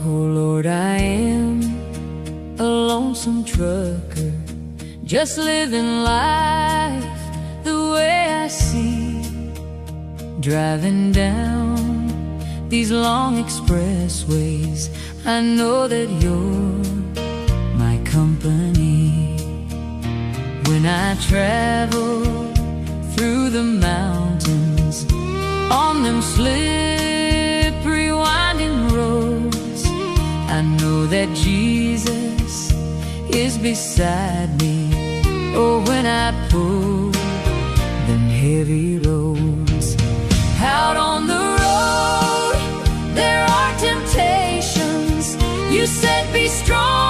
Oh Lord, I am a lonesome trucker, just living life the way I see, driving down these long expressways. I know that you're my company. When I travel through the mountains on them slippery winding roads, I know that Jesus is beside me. Oh, when I pull them heavy loads. Out on the road there are temptations. You said be strong